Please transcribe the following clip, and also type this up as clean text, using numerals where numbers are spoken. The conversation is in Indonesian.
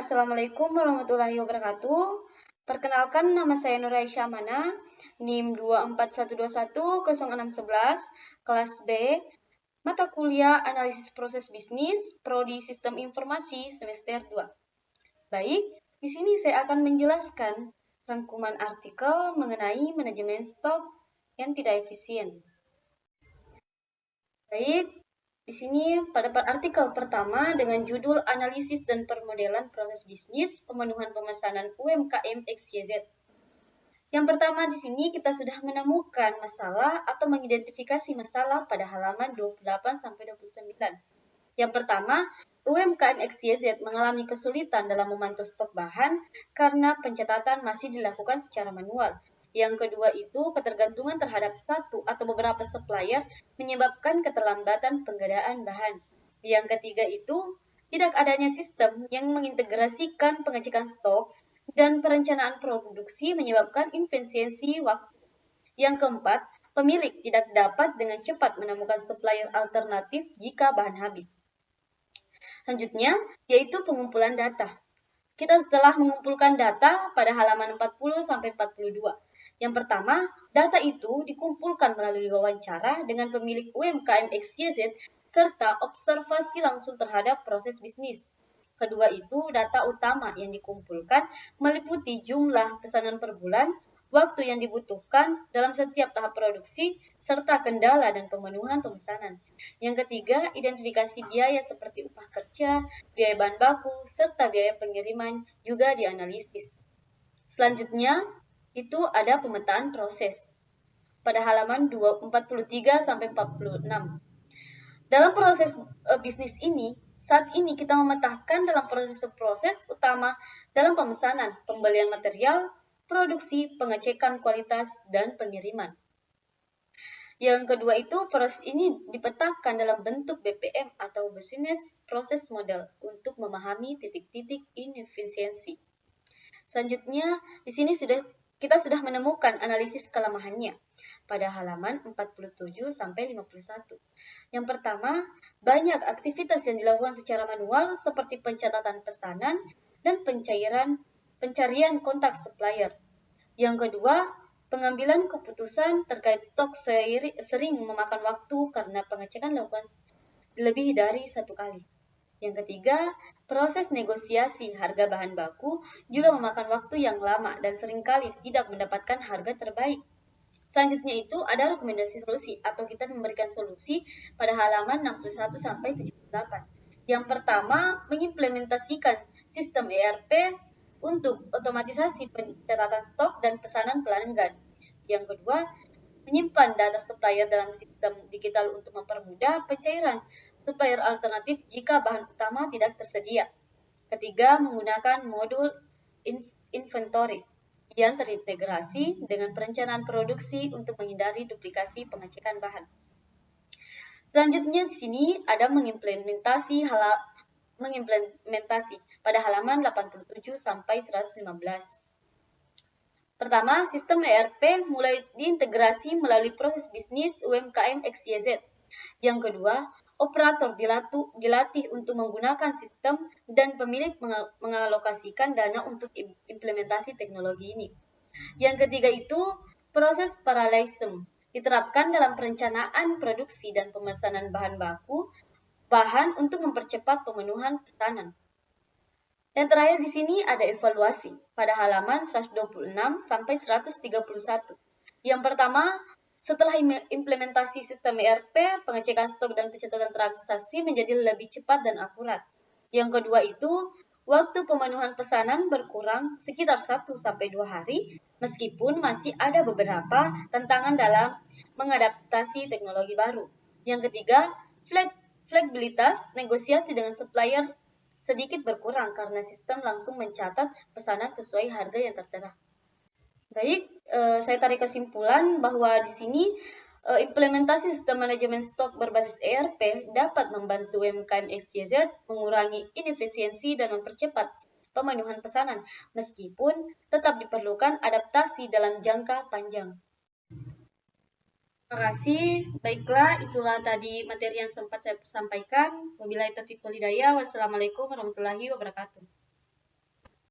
Assalamualaikum warahmatullahi wabarakatuh. Perkenalkan, nama saya Nur Aisyah Mana, NIM 241210611, kelas B, mata kuliah Analisis Proses Bisnis, Prodi Sistem Informasi, semester 2. Baik, di sini saya akan menjelaskan rangkuman artikel mengenai manajemen stok yang tidak efisien. Baik, di sini pada artikel pertama dengan judul Analisis dan Permodelan Proses Bisnis Pemenuhan Pemesanan UMKM XYZ. Yang pertama di sini kita sudah menemukan masalah atau mengidentifikasi masalah pada halaman 28-29. Yang pertama, UMKM XYZ mengalami kesulitan dalam memantau stok bahan karena pencatatan masih dilakukan secara manual. Yang kedua itu ketergantungan terhadap satu atau beberapa supplier menyebabkan keterlambatan pengadaan bahan. Yang ketiga itu tidak adanya sistem yang mengintegrasikan pengecekan stok dan perencanaan produksi menyebabkan inefisiensi waktu. Yang keempat, pemilik tidak dapat dengan cepat menemukan supplier alternatif jika bahan habis. Selanjutnya, yaitu pengumpulan data. Kita telah mengumpulkan data pada halaman 40-42. Yang pertama, data itu dikumpulkan melalui wawancara dengan pemilik UMKM XYZ serta observasi langsung terhadap proses bisnis. Kedua itu data utama yang dikumpulkan meliputi jumlah pesanan per bulan, waktu yang dibutuhkan dalam setiap tahap produksi, serta kendala dan pemenuhan pemesanan. Yang ketiga, identifikasi biaya seperti upah kerja, biaya bahan baku, serta biaya pengiriman juga dianalisis. Selanjutnya, itu ada pemetaan proses pada halaman 43-46. Dalam proses bisnis ini, saat ini kita memetakan dalam proses utama dalam pemesanan, pembelian material, produksi, pengecekan kualitas, dan pengiriman. Yang kedua itu proses ini dipetakan dalam bentuk BPM atau Business Process Model untuk memahami titik-titik inefisiensi. Selanjutnya, di sini kita sudah menemukan analisis kelemahannya pada halaman 47-51. Yang pertama, banyak aktivitas yang dilakukan secara manual seperti pencatatan pesanan dan pencarian kontak supplier. Yang kedua, pengambilan keputusan terkait stok sering memakan waktu karena pengecekan dilakukan lebih dari satu kali. Yang ketiga, proses negosiasi harga bahan baku juga memakan waktu yang lama dan seringkali tidak mendapatkan harga terbaik. Selanjutnya itu ada rekomendasi solusi atau kita memberikan solusi pada halaman 61-78. Yang pertama, mengimplementasikan sistem ERP untuk otomatisasi pencatatan stok dan pesanan pelanggan. Yang kedua, menyimpan data supplier dalam sistem digital untuk mempermudah pencairan supplier alternatif jika bahan utama tidak tersedia. Ketiga, menggunakan modul inventory yang terintegrasi dengan perencanaan produksi untuk menghindari duplikasi pengecekan bahan. Selanjutnya di sini ada mengimplementasi pada halaman 87-115. Pertama, sistem ERP mulai diintegrasi melalui proses bisnis UMKM XYZ. Yang kedua, operator dilatih untuk menggunakan sistem dan pemilik mengalokasikan dana untuk implementasi teknologi ini. Yang ketiga itu, proses parallelism diterapkan dalam perencanaan produksi dan pemesanan bahan baku, bahan untuk mempercepat pemenuhan pesanan. Yang terakhir di sini ada evaluasi pada halaman 126-131. Yang pertama, setelah implementasi sistem ERP, pengecekan stok dan pencatatan transaksi menjadi lebih cepat dan akurat. Yang kedua itu, waktu pemenuhan pesanan berkurang sekitar 1-2 hari, meskipun masih ada beberapa tantangan dalam mengadaptasi teknologi baru. Yang ketiga, fleksibilitas negosiasi dengan supplier sedikit berkurang karena sistem langsung mencatat pesanan sesuai harga yang tertera. Baik, saya tarik kesimpulan bahwa di sini implementasi sistem manajemen stok berbasis ERP dapat membantu UMKM XYZ mengurangi inefisiensi dan mempercepat pemenuhan pesanan, meskipun tetap diperlukan adaptasi dalam jangka panjang. Terima kasih. Baiklah, itulah tadi materi yang sempat saya sampaikan. Wabillahi taufiq wal hidayah. Wassalamualaikum warahmatullahi wabarakatuh.